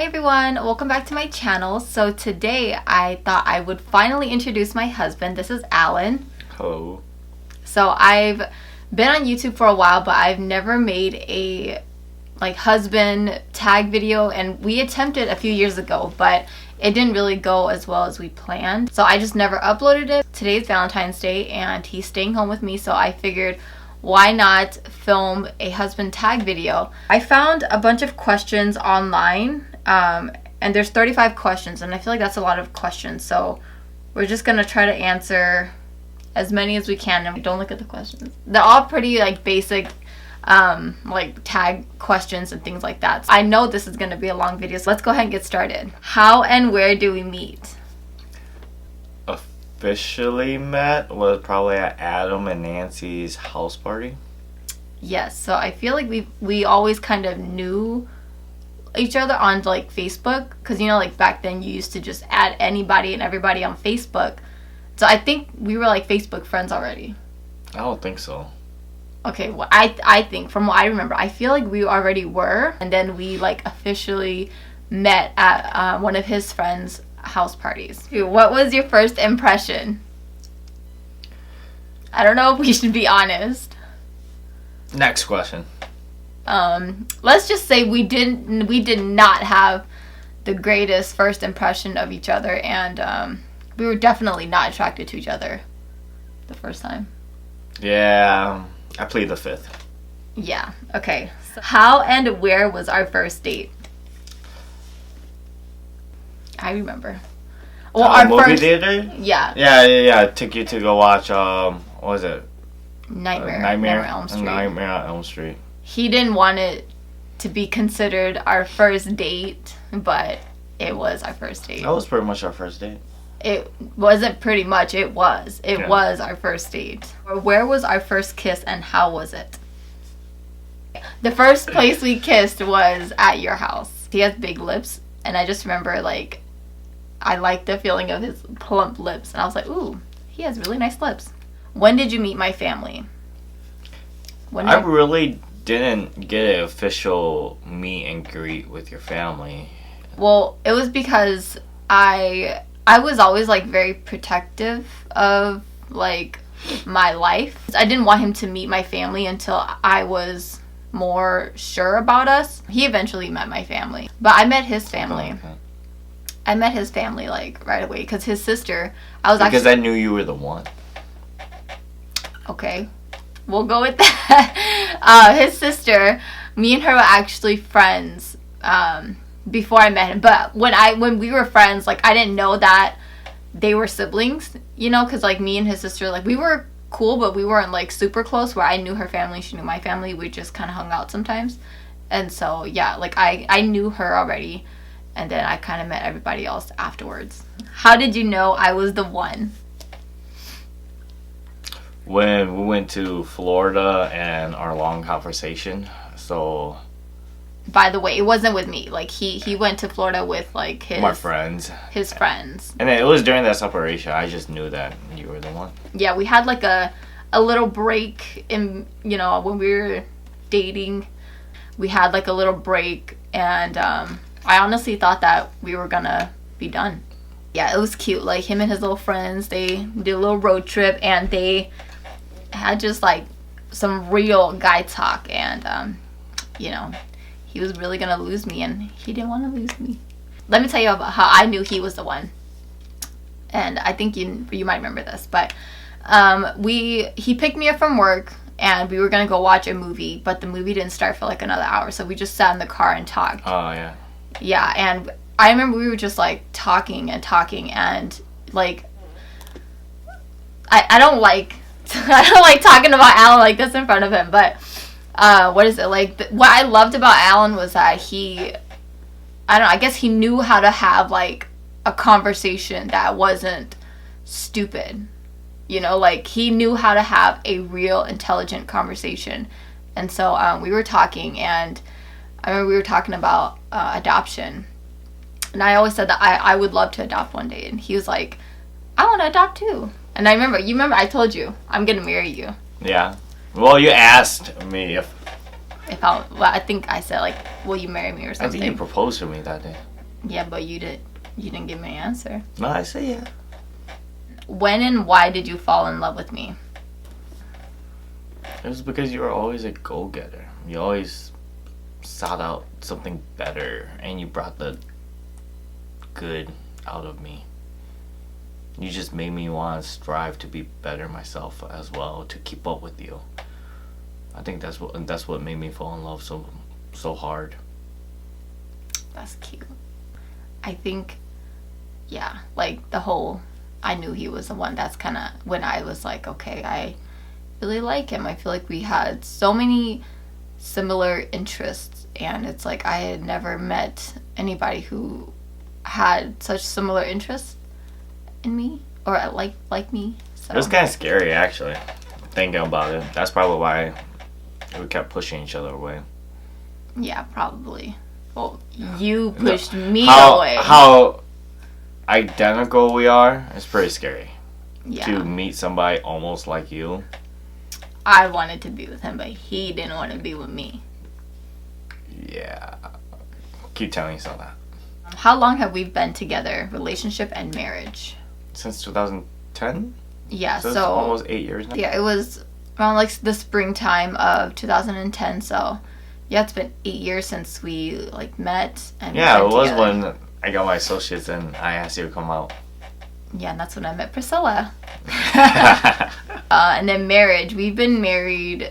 Hi everyone, welcome back to my channel. So today I thought I would finally introduce my husband. This is Alan. Hello. So I've been on YouTube for a while, but I've never made a husband tag video, and we attempted a few years ago, but it didn't really go as well as we planned. So I just never uploaded it. Today's Valentine's Day and he's staying home with me, so I figured why not film a husband tag video. I found a bunch of questions online, and there's 35 questions, and I feel like that's a lot of questions, so we're just gonna try to answer as many as we can. And don't look at the questions, they're all pretty basic tag questions and things like that. So I know this is gonna be a long video, so let's go ahead and get started. How and where do we meet? Officially met was probably at Adam and Nancy's house party. Yes, so I feel like we always kind of knew each other on Facebook, because back then you used to just add anybody and everybody on Facebook. So I think we were Facebook friends already. I don't think so. Okay, well, I think from what I remember, I feel like we already were, and then we officially met at one of his friends' house parties. What was your first impression? I don't know if we should be honest. Next question. Let's just say we did not have the greatest first impression of each other, and we were definitely not attracted to each other the first time. Yeah, I plead the fifth. Yeah, okay. So how and where was our first date? I remember. Well, our movie theater? Yeah. Yeah. I took you to go watch, what was it? Nightmare on Elm Street. Nightmare on Elm Street. He didn't want it to be considered our first date, but it was our first date. That was pretty much our first date. It wasn't pretty much, it was. It was our first date. Where was our first kiss and how was it? The first place we kissed was at your house. He has big lips, and I just remember I liked the feeling of his plump lips, and I was like, ooh, he has really nice lips. When did you meet my family? I really didn't get an official meet and greet with your family. Well, it was because I was always very protective of my life. I didn't want him to meet my family until I was more sure about us. He eventually met my family, but I met his family. Oh, okay. I met his family right away, because his sister, I knew you were the one. Okay, we'll go with that. His sister, me and her were actually friends before I met him. But when we were friends, I didn't know that they were siblings, because me and his sister, we were cool, but we weren't super close, where I knew her family, she knew my family. We just kind of hung out sometimes. And so yeah, I knew her already, and then I kind of met everybody else afterwards. How did you know I was the one? When we went to Florida and our long conversation. So, by the way, it wasn't with me. He went to Florida with my friends. His friends. And it was during that separation. I just knew that you were the one. Yeah, we had a little break in, when we were dating. We had a little break, and I honestly thought that we were gonna be done. Yeah, it was cute. Him and his little friends, they did a little road trip, and they had just some real guy talk, and he was really gonna lose me, and he didn't want to lose me. Let me tell you about how I knew he was the one, and I think you might remember this, but he picked me up from work, and we were gonna go watch a movie, but the movie didn't start for another hour, so we just sat in the car and talked. Oh yeah. Yeah, and I remember we were just talking, and I don't like talking about Alan this in front of him, but what is it what I loved about Alan was that I guess he knew how to have a conversation that wasn't stupid, he knew how to have a real intelligent conversation. And so we were talking, and I remember we were talking about adoption, and I always said that I would love to adopt one day, and he was like, I want to adopt too. And I remember I told you I'm gonna marry you. Yeah. Well, you asked me if I think I said like, will you marry me or something? I think you proposed to me that day. Yeah, but you didn't give me an answer. No, I said yeah. When and why did you fall in love with me? It was because you were always a go-getter. You always sought out something better, and you brought the good out of me. You just made me want to strive to be better myself as well, to keep up with you. I think that's what made me fall in love so hard. That's cute. I think, yeah, like the whole, I knew he was the one. That's kind of when I was like, okay, I really like him. I feel like we had so many similar interests, and it's like I had never met anybody who had such similar interests in me, or like me. So. It was kind of scary, actually, thinking about it. That's probably why we kept pushing each other away. Yeah, probably. Well, you pushed me away. How identical we are, it's pretty scary. Yeah. To meet somebody almost like you. I wanted to be with him, but he didn't want to be with me. Yeah. Keep telling yourself that. How long have we been together, relationship and marriage? Since 2010? Yeah, so it's almost 8 years now. Yeah, it was around like the springtime of 2010, so yeah, it's been 8 years since we like met and yeah, it was together. when I got my associates and I asked you to come out. Yeah, and that's when I met Priscilla. And then marriage. We've been married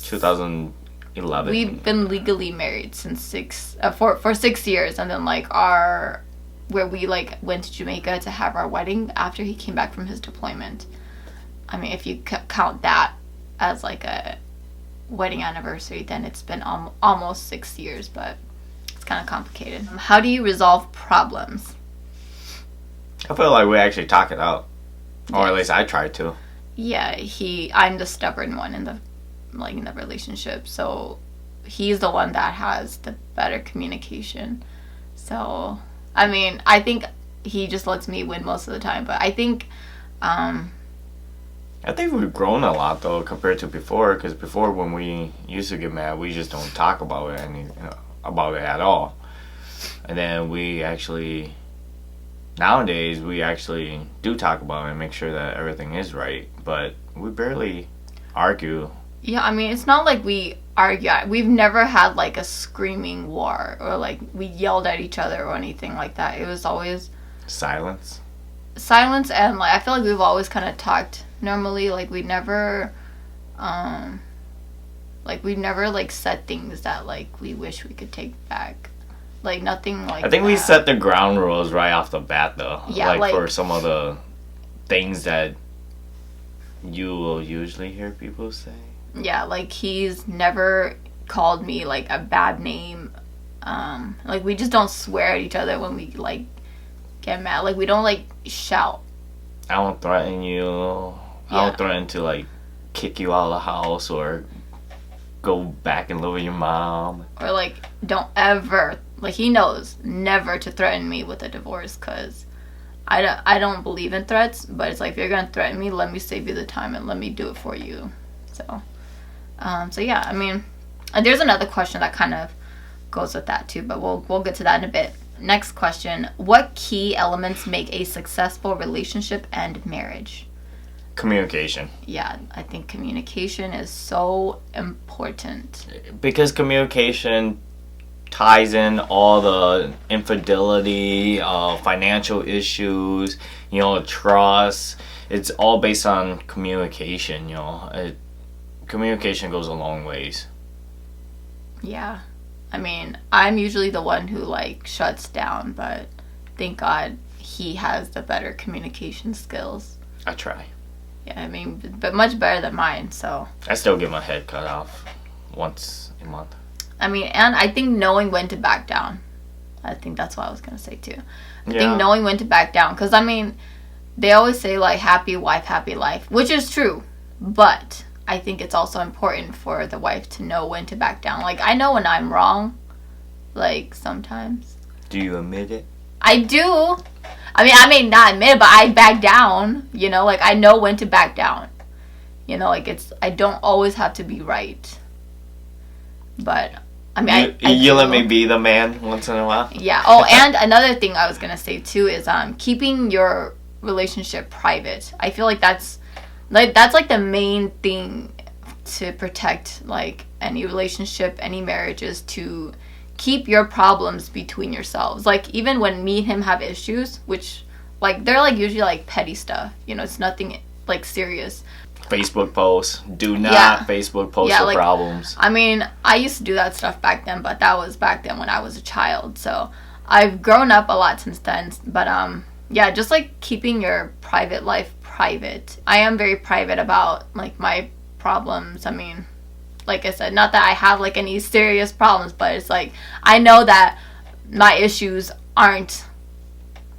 2011. We've been legally married since for 6 years, and then like where we like went to Jamaica to have our wedding after he came back from his deployment. I mean, if you count that as like a wedding anniversary, then it's been almost 6 years, but it's kind of complicated. How do you resolve problems? I feel like we actually talk it out, or Yes. at least I tried to. Yeah, I'm the stubborn one in the relationship, so he's the one that has the better communication. So, I mean, I think he just lets me win most of the time, but I think we've grown a lot though compared to before, because before when we used to get mad, we just don't talk about it about it at all. And then nowadays we actually do talk about it and make sure that everything is right, but we barely argue. Yeah, I mean, it's not like we argue. We've never had like a screaming war or like we yelled at each other or anything like that. It was always Silence, and like I feel like we've always kind of talked normally. Like we never like said things that like we wish we could take back. Like nothing like I think that. we set the ground rules right off the bat though. Yeah, like for some of the things that you will usually hear people say. Yeah, like he's never called me like a bad name. Like we just don't swear at each other when we like get mad. Like we don't like shout. I don't threaten you. Yeah. I don't threaten to like kick you out of the house or go back and live with your mom. Or like don't ever, like he knows never to threaten me with a divorce, because I don't believe in threats, but it's like if you're gonna threaten me, let me save you the time and let me do it for you. So yeah, I mean, and there's another question that kind of goes with that too, but we'll get to that in a bit. Next question: what key elements make a successful relationship and marriage? Communication. Yeah, I think communication is so important. Because communication ties in all the infidelity, financial issues, trust. It's all based on communication, Communication goes a long ways. Yeah. I mean, I'm usually the one who like shuts down, but thank God he has the better communication skills. I try. Yeah, I mean, but much better than mine, so. I still get my head cut off once a month. I mean, and I think knowing when to back down. I think that's what I was going to say too. I Yeah. think knowing when to back down, because I mean, they always say like happy wife, happy life, which is true, but I think it's also important for the wife to know when to back down. Like, I know when I'm wrong, like, sometimes. Do you admit it? I do. I mean, I may not admit it, but I back down, like, I know when to back down. Like, I don't always have to be right. But I mean, you let me be the man once in a while. Yeah. Oh, and another thing I was gonna say too is keeping your relationship private. I feel like that's like the main thing to protect like any relationship, any marriages, to keep your problems between yourselves. Like even when me and him have issues, which like they're like usually like petty stuff, you know, it's nothing like serious. Facebook posts. Do not Facebook post your like, problems. I mean, I used to do that stuff back then, but that was back then when I was a child. So I've grown up a lot since then. But yeah, just like keeping your private life private. I am very private about like my problems. I mean, like I said, not that I have like any serious problems, but it's like I know that my issues aren't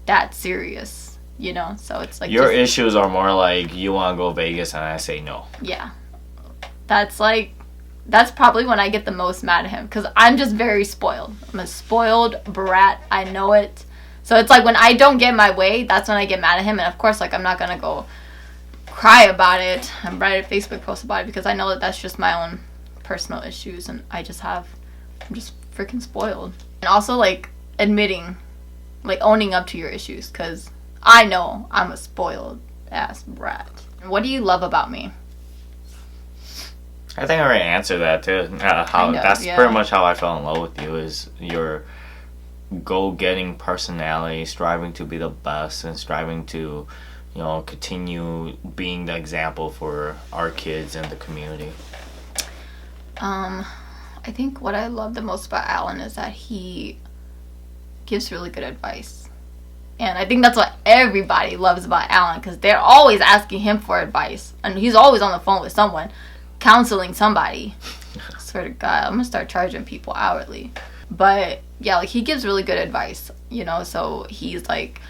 that serious. You know, so it's like your issues are more like you want to go Vegas and I say no. Yeah, that's probably when I get the most mad at him because I'm just very spoiled. I'm a spoiled brat. I know it. So it's like when I don't get my way, that's when I get mad at him. And of course, like I'm not gonna go cry about it and write a Facebook post about it because I know that that's just my own personal issues, and I'm just freaking spoiled. And also like admitting, like owning up to your issues because I know I'm a spoiled ass brat. What do you love about me? I think I already answered that too. Pretty much how I fell in love with you, is your go-getting personality, striving to be the best and striving to, you know, continue being the example for our kids and the community. I think what I love the most about Alan is that he gives really good advice. And I think that's what everybody loves about Alan, because they're always asking him for advice. And he's always on the phone with someone, counseling somebody. I swear to God, I'm going to start charging people hourly. But, yeah, like, he gives really good advice, you know? So he's, like,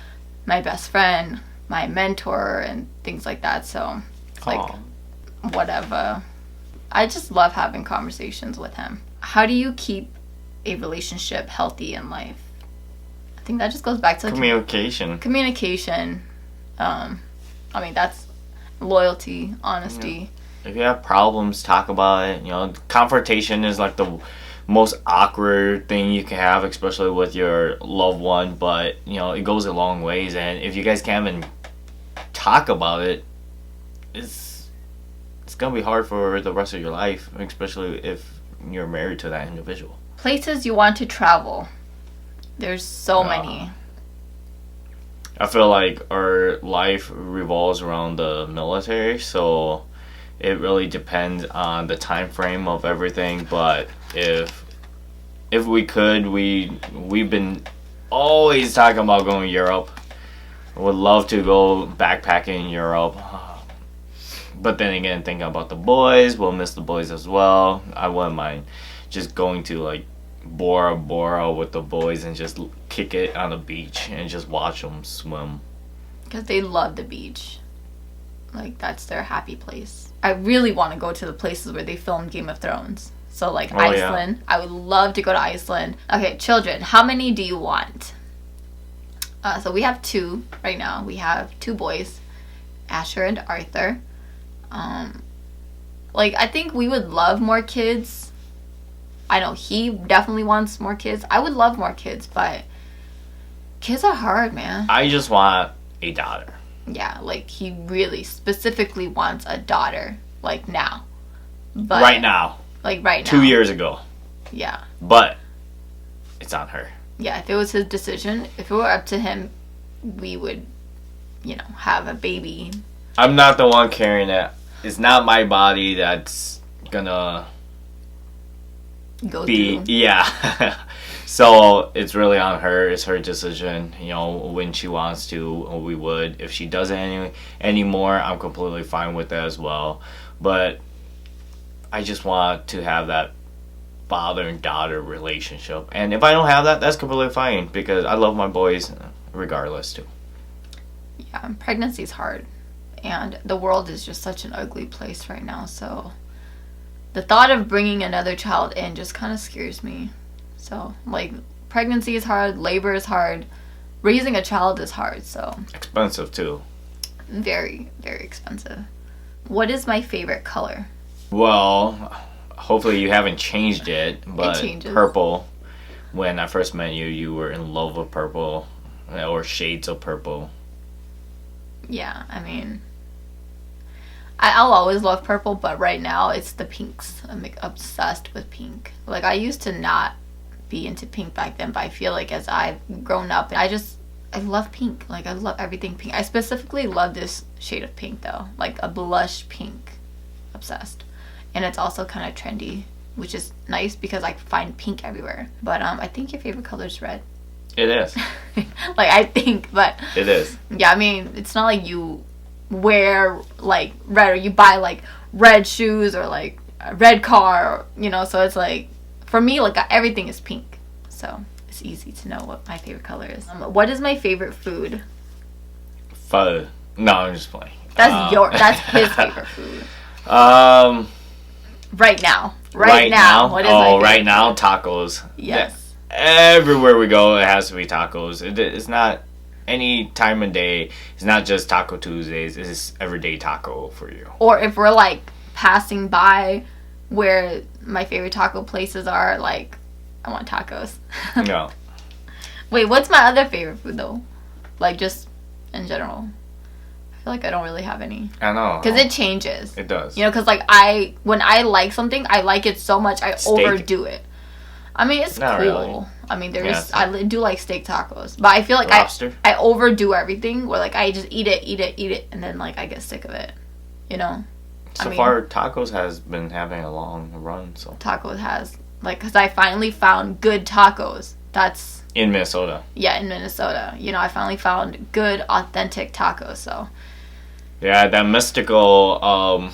my best friend, my mentor, and things like that. So, it's like, whatever. I just love having conversations with him. How do you keep a relationship healthy in life? I think that just goes back to communication. I mean, that's loyalty, honesty. Yeah. If you have problems, talk about it. You know, confrontation is like the most awkward thing you can have, especially with your loved one. But you know, it goes a long ways. And if you guys can't even talk about it, it's gonna be hard for the rest of your life, especially if you're married to that individual. Places you want to travel. There's so many. I feel like our life revolves around the military, so it really depends on the time frame of everything. But if we could, we've been always talking about going to Europe. I would love to go backpacking in Europe. But then again, thinking about the boys, we'll miss the boys as well. I wouldn't mind just going to like Bora Bora with the boys and just kick it on the beach and just watch them swim. Because they love the beach. Like, that's their happy place. I really want to go to the places where they filmed Game of Thrones. So, like, Iceland. Yeah. I would love to go to Iceland. Okay, children, how many do you want? So we have 2 right now. We have 2 boys, Asher and Arthur. Like, I think we would love more kids. I know he definitely wants more kids. I would love more kids, but kids are hard, man. I just want a daughter. Yeah, like he really specifically wants a daughter, like now. But right now. Like right now. 2 years ago. Yeah. But it's on her. Yeah, if it was his decision, if it were up to him, we would, you know, have a baby. I'm not the one carrying it. It's not my body that's gonna go through. Yeah. So it's really on her. It's her decision. You know, when she wants to, we would. If she doesn't anymore, I'm completely fine with that as well. But I just want to have that father and daughter relationship. And if I don't have that, that's completely fine, because I love my boys regardless too. Yeah, pregnancy is hard. And the world is just such an ugly place right now. So the thought of bringing another child in just kind of scares me. So, like, pregnancy is hard, labor is hard, raising a child is hard, so. Expensive, too. Very, very expensive. What is my favorite color? Well, hopefully you haven't changed it, but changes. purple, when I first met you, you were in love with purple, or shades of purple. Yeah, I mean, I'll always love purple, but right now it's the pinks. I'm like, obsessed with pink. Like, I used to not be into pink back then, but I feel like as I've grown up, I love pink. Like, I love everything pink. I specifically love this shade of pink, though. Like, a blush pink. Obsessed. And it's also kind of trendy, which is nice because I find pink everywhere. But I think your favorite color is red. It is. Like, I think, but... It is. Yeah, I mean, it's not like you wear, like, red, or you buy, like, red shoes or, like, a red car, you know? So it's like, for me, like, everything is pink. So it's easy to know what my favorite color is. What is my favorite food? Pho. No, I'm just playing. That's his favorite food. Right now. Right now? What is my favorite right now, food? tacos. Yes. Everywhere we go, it has to be tacos. It's not any time of day. It's not just Taco Tuesdays. It's everyday taco for you. Or if we're, like, passing by where my favorite taco places are, like, I want tacos. No. Wait, what's my other favorite food, though? Like, just in general. I feel like I don't really have any. I know. Because it changes. It does. You know, because, like, when I like something, I like it so much, I overdo it. I mean, it's not cool. really. I mean, I do like steak tacos. But I feel like I overdo everything, where, like, I just eat it, and then, like, I get sick of it. You know? So far, tacos has been having a long run, so. Tacos has. Like, because I finally found good tacos. That's... In Minnesota. Yeah, in Minnesota. You know, I finally found good, authentic tacos, so... Yeah, that mystical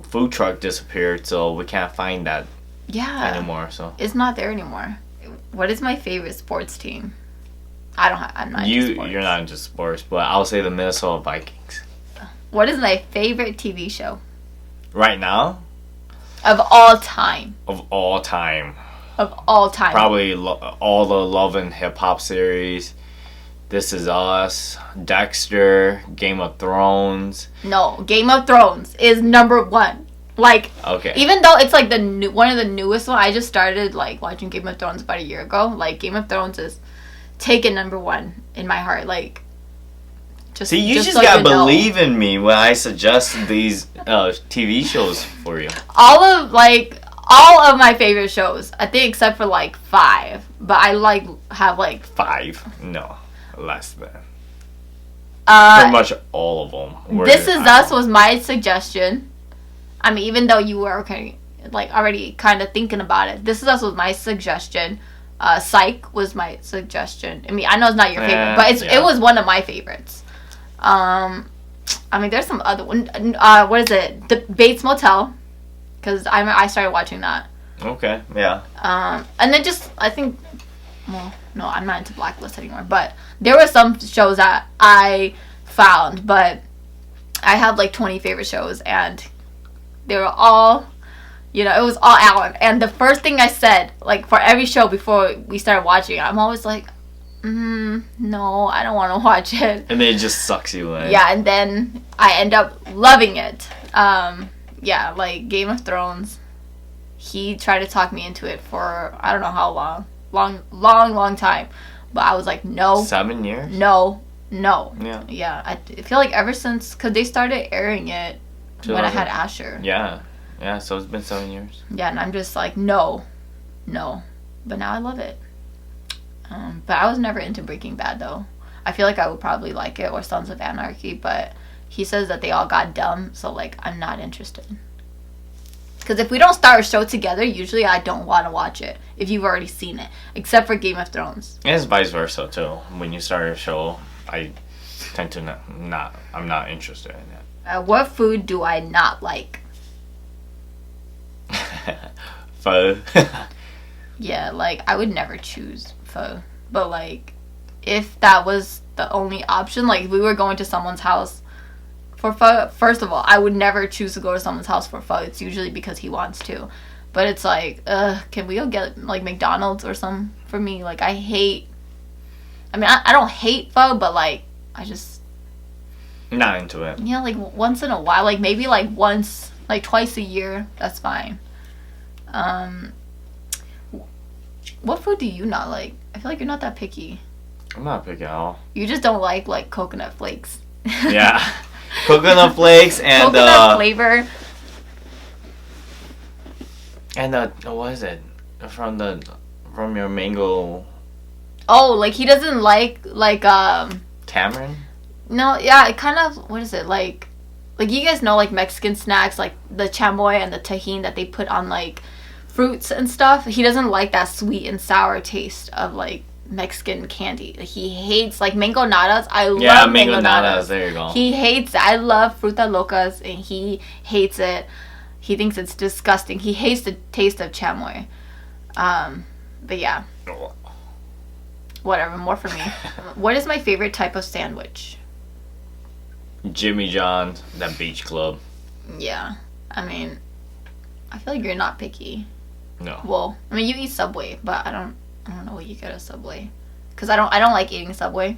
food truck disappeared, so we can't find that anymore. So it's not there anymore. What is my favorite sports team? I'm not into sports. You're not into sports, but I'll say the Minnesota Vikings. What is my favorite TV show? Right now? Of all time. Of all time. Of all time. Probably all the Love and Hip Hop series. This Is Us, Dexter, Game of Thrones. No, Game of Thrones is number one. Like, okay. Even though it's like one of the newest one, I just started like watching Game of Thrones about a year ago. Like, Game of Thrones is taken number one in my heart. Like, see, you just gotta believe in me when I suggest these TV shows for you. All of my favorite shows, I think, except for like 5. But I have 5. No. Less than. Pretty much all of them. This Is Us was my suggestion. I mean, even though you were already kind of thinking about it, This Is Us was my suggestion. Psych was my suggestion. I mean, I know it's not your favorite, but it was one of my favorites. I mean, there's some other one. What is it? The Bates Motel, because I started watching that. Okay. Yeah. And then I think. Well, no, I'm not into Blacklist anymore. But there were some shows that I found, but I have like 20 favorite shows, and they were all, it was all Alan. And the first thing I said, like, for every show before we started watching, I'm always like, no, I don't want to watch it. And then it just sucks you in. Yeah, and then I end up loving it. Yeah, like Game of Thrones. He tried to talk me into it for I don't know how long. Long time, but I was like, no. 7 years? No. Yeah. I feel like ever since, because they started airing it when I had Asher. Yeah, so it's been 7 years. Yeah, and I'm just like, no, but now I love it. But I was never into Breaking Bad, though. I feel like I would probably like it, or Sons of Anarchy, but he says that they all got dumb, so like, I'm not interested. Because if we don't start a show together, usually I don't want to watch it if you've already seen it, except for Game of Thrones. And it's vice versa too. When you start a show, I tend to I'm not interested in it. What food do I not like? Pho. Yeah, like, I would never choose pho. But like, if that was the only option, like if we were going to someone's house for pho, first of all, I would never choose to go to someone's house for pho. It's usually because he wants to. But it's like, can we go get like McDonald's or something for me? Like, I don't hate pho, but like, I just... Not into it. Yeah, like once in a while, like maybe like once, like twice a year, that's fine. Um, what food do you not like? I feel like you're not that picky. I'm not picky at all. You just don't like coconut flakes. Yeah. Coconut flakes and coconut flavor. And what is it? From your mango. Oh, like he doesn't like Tamarind? No, yeah, it kind of, what is it, like you guys know, like, Mexican snacks, like the chamoy and the tajin that they put on, like, fruits and stuff. He doesn't like that sweet and sour taste of, like, Mexican candy. He hates, like, mangonadas. I love mangonadas. There you go. He hates it. I love Fruta Locas, and he hates it. He thinks it's disgusting. He hates the taste of chamoy. But yeah. Whatever, more for me. What is my favorite type of sandwich? Jimmy John's, that beach club. Yeah. I mean, I feel like you're not picky. No. Well, I mean, you eat Subway, but I don't know what you get at Subway. Cuz I don't like eating Subway.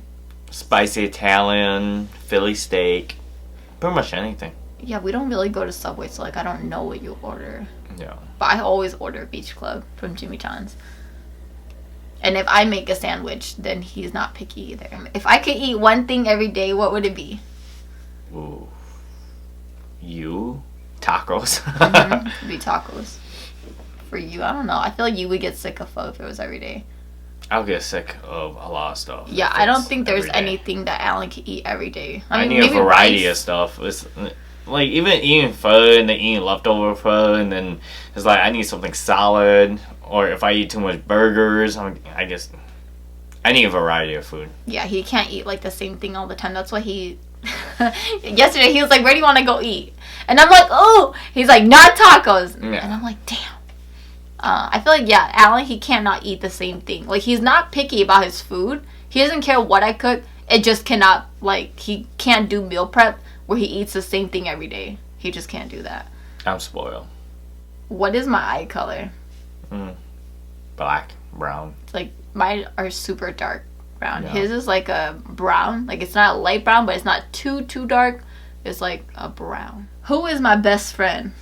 Spicy Italian, Philly steak, pretty much anything. Yeah, we don't really go to Subway, so like I don't know what you order. Yeah. But I always order Beach Club from Jimmy John's. And if I make a sandwich, then he's not picky either. If I could eat one thing every day, what would it be? Ooh. You? Tacos. It'd be tacos. For you, I don't know. I feel like you would get sick of pho if it was every day. I'll get sick of a lot of stuff. Yeah, I don't think there's anything that Alan can eat every day. I mean, need a variety of stuff. It's like even eating pho and then eating leftover pho, and then it's like I need something solid. Or if I eat too much burgers, I guess I need a variety of food. Yeah, he can't eat like the same thing all the time. That's why he. Yesterday he was like, "Where do you want to go eat?" And I'm like, "Oh," he's like, "Not tacos." Yeah. And I'm like, "Damn." I feel like Alan, he cannot eat the same thing. Like he's not picky about his food. He doesn't care what I cook. It just cannot he can't do meal prep where he eats the same thing every day. He just can't do that. I'm spoiled. What is my eye color? Black, brown. It's like mine are super dark brown. Yeah. His is like a brown. Like it's not light brown, but it's not too dark. It's like a brown. Who is my best friend?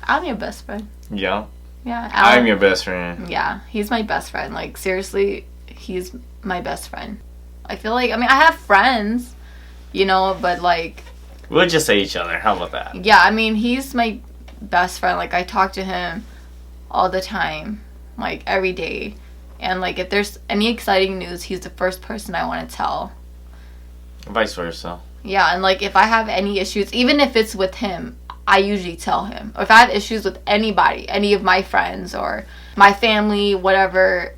I'm your best friend. Yeah. Yeah. Alan, I'm your best friend. Yeah, he's my best friend. Like seriously, he's my best friend. I feel like I have friends, but like we'll just say each other. How about that? Yeah, I mean he's my best friend. Like I talk to him all the time, like every day, and like if there's any exciting news, he's the first person I want to tell. Vice versa. Yeah, and like if I have any issues, even if it's with him, I usually tell him. Or if I have issues with anybody, any of my friends or my family, whatever,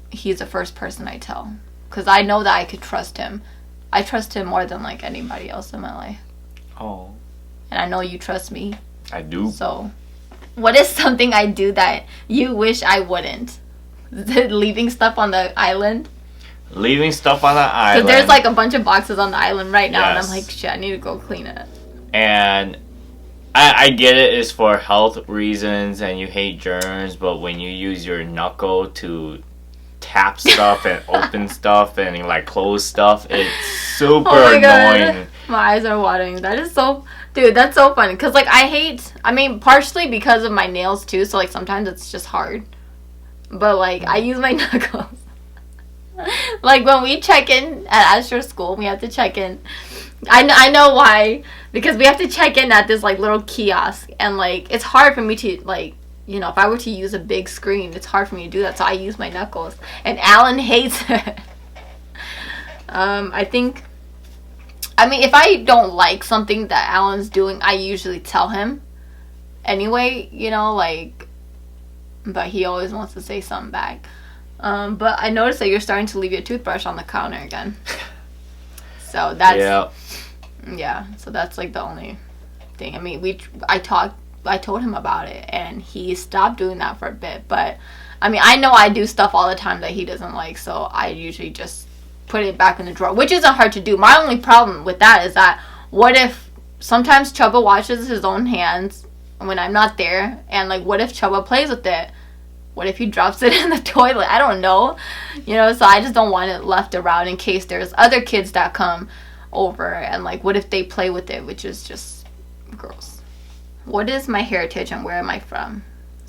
he's the first person I tell. Because I know that I could trust him. I trust him more than like anybody else in my life. Oh. And I know you trust me. I do. So, what is something I do that you wish I wouldn't? Leaving stuff on the island? Leaving stuff on the island. Because there's like a bunch of boxes on the island right now, yes. And I'm like, shit, I need to go clean it. And I get it, it's for health reasons and you hate germs, but when you use your knuckle to tap stuff and open stuff and like close stuff, it's super annoying. God. My eyes are watering. That is so... Dude, that's so funny. Because like partially because of my nails too, so like sometimes it's just hard. But like I use my knuckles. Like when we check in at Asher School, we have to check in. I know why, because we have to check in at this like little kiosk, and like it's hard for me to like, if I were to use a big screen, it's hard for me to do that, so I use my knuckles, and Alan hates it. If I don't like something that Alan's doing, I usually tell him anyway, but he always wants to say something back. But I noticed that you're starting to leave your toothbrush on the counter again. So that's... Yeah, so that's like the only thing. I told him about it, and he stopped doing that for a bit. But, I know I do stuff all the time that he doesn't like, so I usually just put it back in the drawer, which isn't hard to do. My only problem with that is that what if sometimes Chubba washes his own hands when I'm not there, and like what if Chubba plays with it? What if he drops it in the toilet? I don't know. So I just don't want it left around in case there's other kids that come over, and like what if they play with it, which is just gross. What is my heritage and where am I from?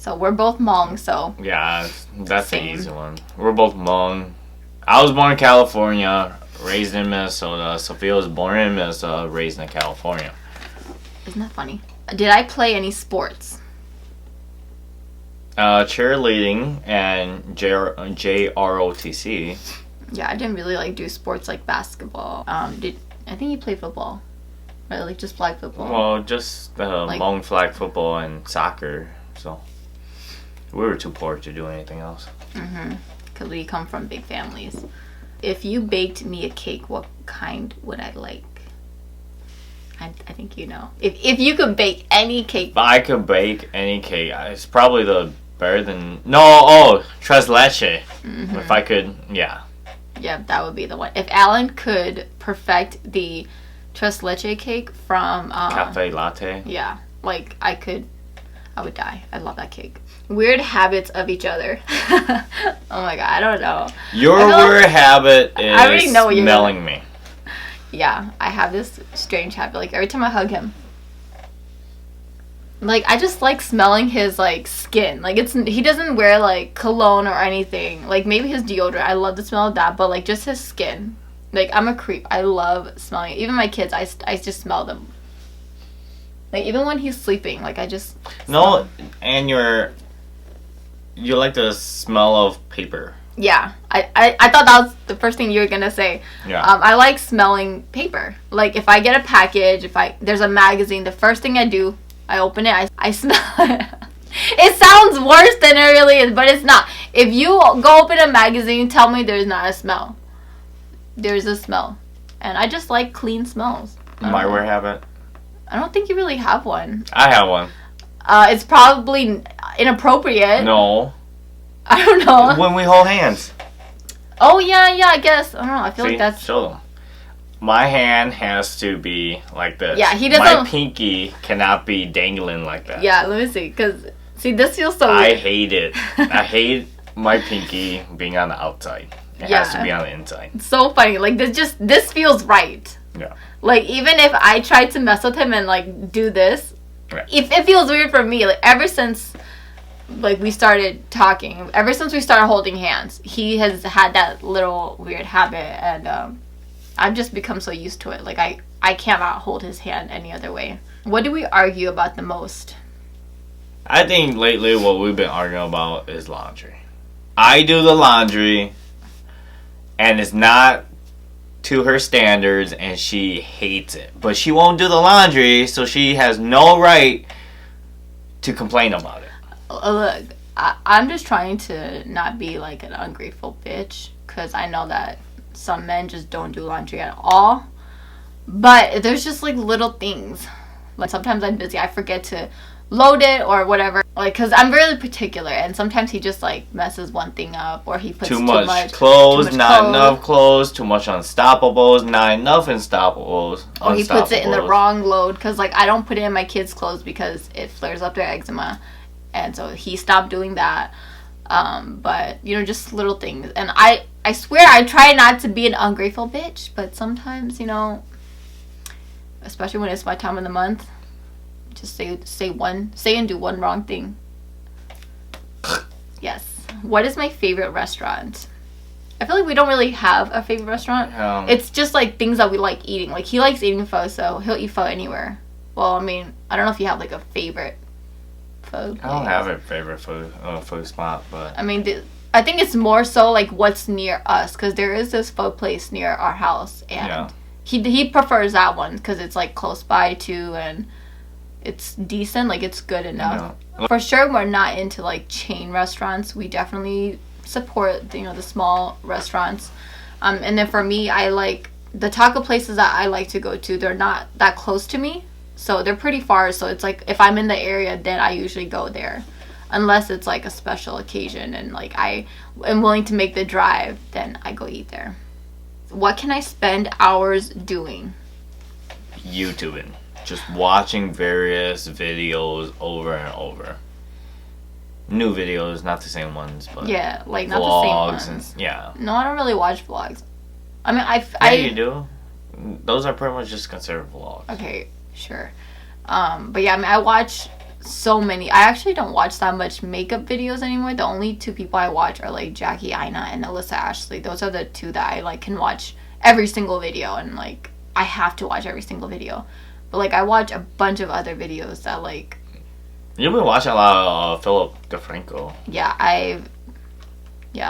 So we're both Hmong, so... Yeah, that's the Same. easy one. We're both Hmong. I was born in California, raised in Minnesota. Sophia was born in Minnesota, raised in California. Isn't that funny? Did I play any sports? Cheerleading and JROTC. Yeah, I didn't really like do sports like basketball. I think you played football, right? Like just flag football. Well, just Hmong flag football and soccer. So we were too poor to do anything else. Because we come from big families. If you baked me a cake, what kind would I like? I think you know. If you could bake any cake. If I could bake any cake, it's probably the better than... No, tres leche. If I could, yeah. Yeah, that would be the one. If Alan could perfect the tres leche cake from... Cafe latte. Yeah, like I would die. I love that cake. Weird habits of each other. Oh my god, I don't know. Your weird habit is I already know what you're smelling me. Yeah, I have this strange habit. Like every time I hug him, like I just like smelling his like skin. Like he doesn't wear like cologne or anything. Like maybe his deodorant. I love the smell of that, but like just his skin. Like I'm a creep. I love smelling it. Even my kids, I just smell them. Like even when he's sleeping, like I just No, and you like the smell of paper. Yeah, I thought that was the first thing you were gonna say. Yeah. I like smelling paper. Like if I get a package, there's a magazine, the first thing I do, I open it, I smell it. It sounds worse than it really is, but it's not. If you go open a magazine, tell me there's not a smell. There's a smell, and I just like clean smells. My weird habit. I don't think you really have one. I have one. It's probably inappropriate. No. I don't know. When we hold hands. Oh yeah, I guess. I don't know. I feel like that's... Show them. My hand has to be like this. Yeah, he doesn't... My pinky cannot be dangling like that. Yeah, let me see. Because, see, this feels so I weird. hate it. I hate my pinky being on the outside. It has to be on the inside. It's so funny. Like, this feels right. Yeah. Like, even if I tried to mess with him and, like, do this, Right. if it feels weird for me. Like, ever since... Like we started talking, ever since we started holding hands, he has had that little weird habit, and I've just become so used to it. Like I cannot hold his hand any other way. What do we argue about the most? I think lately what we've been arguing about is laundry. I do the laundry, and it's not to her standards, and she hates it. But she won't do the laundry, so she has no right to complain about it. Look, I'm just trying to not be like an ungrateful bitch, because I know that some men just don't do laundry at all. But there's just like little things. Like sometimes I'm busy, I forget to load it or whatever. Like, because I'm really particular, and sometimes he just like messes one thing up, or he puts too much clothes, not clothes. Enough clothes, too much unstoppables, not enough unstoppables. Or he puts it in the wrong load, because like I don't put it in my kids' clothes because it flares up their eczema. And so he stopped doing that. But, you know, just little things. And I swear I try not to be an ungrateful bitch. But sometimes, you know, especially when it's my time of the month, just say and do one wrong thing. Yes. What is my favorite restaurant? I feel like we don't really have a favorite restaurant. It's just like things that we like eating. Like he likes eating pho, so he'll eat pho anywhere. Well, I mean, I don't know if you have like a favorite food place. I don't have a favorite food spot, but I mean, I think it's more so like what's near us, because there is this pho place near our house, and he prefers that one because it's like close by too, and it's decent, like it's good enough. Yeah. For sure, we're not into like chain restaurants. We definitely support the small restaurants, and then for me, I like the taco places that I like to go to. They're not that close to me. So they're pretty far, so it's like if I'm in the area, then I usually go there. Unless it's like a special occasion and like I am willing to make the drive, then I go eat there. What can I spend hours doing? YouTubing. Just watching various videos over and over. New videos, not the same ones, but yeah, like not the same ones. No, I don't really watch vlogs. I mean, you do. Those are pretty much just considered vlogs. Okay. Sure. But yeah, I mean, I watch so many. I actually don't watch that much makeup videos anymore. The only two people I watch are like Jackie Aina and Alyssa Ashley. Those are the two that I like can watch every single video, and like I have to watch every single video. But like I watch a bunch of other videos that like. You've been watching a lot of Philip DeFranco. Yeah,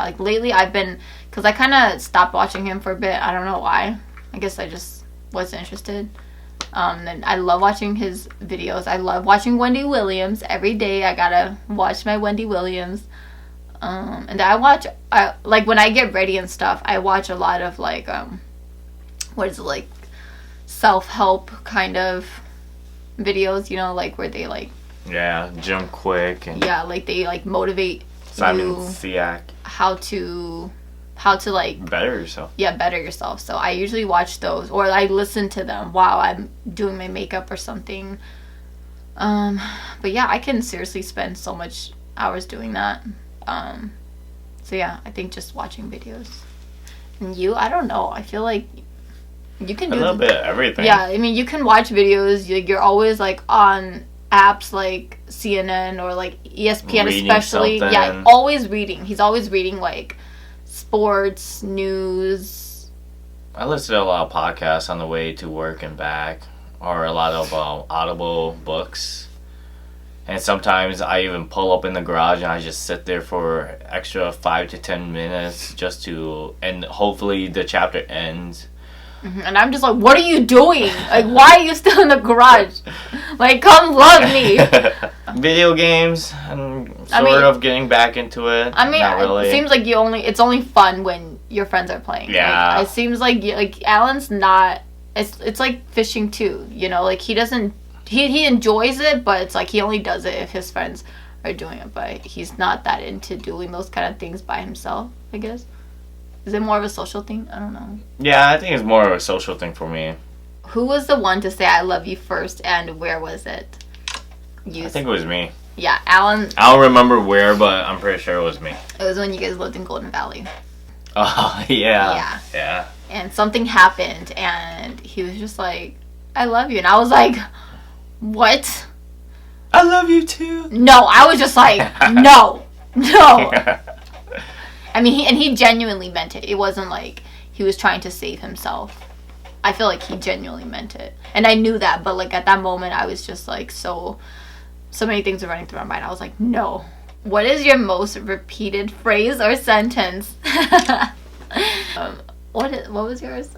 like lately I've been, because I kind of stopped watching him for a bit. I don't know why. I guess I just wasn't interested. And I love watching his videos. I love watching Wendy Williams. Every day I gotta watch my Wendy Williams. And I watch, like when I get ready and stuff, I watch a lot of like, what is it, like self-help kind of videos, you know, like where they like. Yeah, Jim Quick. And yeah, like they like motivate Simon you Siak. how to like better yourself. Yeah, better yourself. So I usually watch those, or I listen to them while I'm doing my makeup or something. But yeah, I can seriously spend so much hours doing that. So yeah, I think just watching videos. And you, I don't know. I feel like you can do a little bit of everything. Yeah, I mean, you can watch videos. You're always like on apps like CNN or like ESPN, Reading especially. something. Yeah, always reading. He's always reading like sports, news. I listen to a lot of podcasts on the way to work and back, or a lot of Audible books. And sometimes I even pull up in the garage and I just sit there for extra 5 to 10 minutes just to, and hopefully the chapter ends. And I'm just like, what are you doing? Like, why are you still in the garage? Like, come love me. Video games, I'm sort of getting back into it. I mean, not really. It seems like it's only fun when your friends are playing. Yeah. Like, it seems like Alan's not. It's like fishing too. You know, like he doesn't. He enjoys it, but it's like he only does it if his friends are doing it. But he's not that into doing those kind of things by himself, I guess. Is it more of a social thing? I don't know. Yeah, I think it's more of a social thing for me. Who was the one to say I love you first, and where was it? I think it was me. Yeah, Alan. I don't remember where, but I'm pretty sure it was me. It was when you guys lived in Golden Valley. Oh, yeah. Yeah. And something happened, and he was just like, I love you. And I was like, what? I love you too. No, I was just like, no. I mean, he genuinely meant it. It wasn't like he was trying to save himself. I feel like he genuinely meant it. And I knew that, but like at that moment, I was just like so many things were running through my mind. I was like, no. What is your most repeated phrase or sentence? What was yours?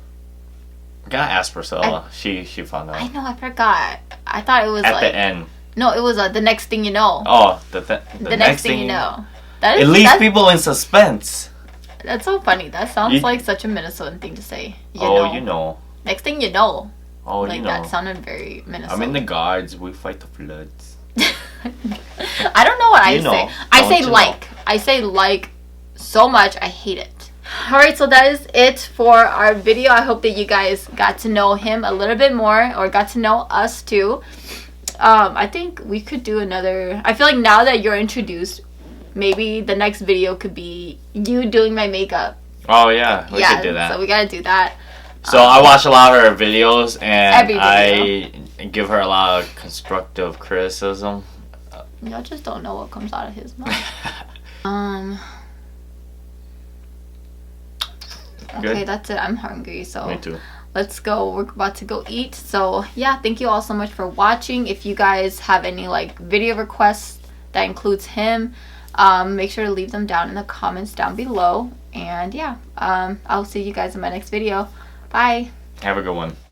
I gotta ask Priscilla. She found out. I know, I forgot. I thought it was at the end. No, it was the next thing you know. Oh, the next thing you know. It leaves people in suspense. That's so funny. That sounds like such a Minnesotan thing to say. You know. Next thing you know. Oh, like, you know. That sounded very Minnesotan. I'm in the guards. We fight the floods. I don't know what I say. I say like so much. I hate it. Alright, so that is it for our video. I hope that you guys got to know him a little bit more, or got to know us too. I think we could do another. I feel like now that you're introduced, maybe the next video could be you doing my makeup. Oh yeah, we could do that. So we gotta do that. So I watch a lot of her videos, and I give her a lot of constructive criticism. Y'all just don't know what comes out of his mouth. Okay, Good. that's it. I'm hungry, so Me too. Let's go. We're about to go eat. So yeah, thank you all so much for watching. If you guys have any like video requests that includes him, make sure to leave them down in the comments down below. And yeah, I'll see you guys in my next video. Bye. Have a good one.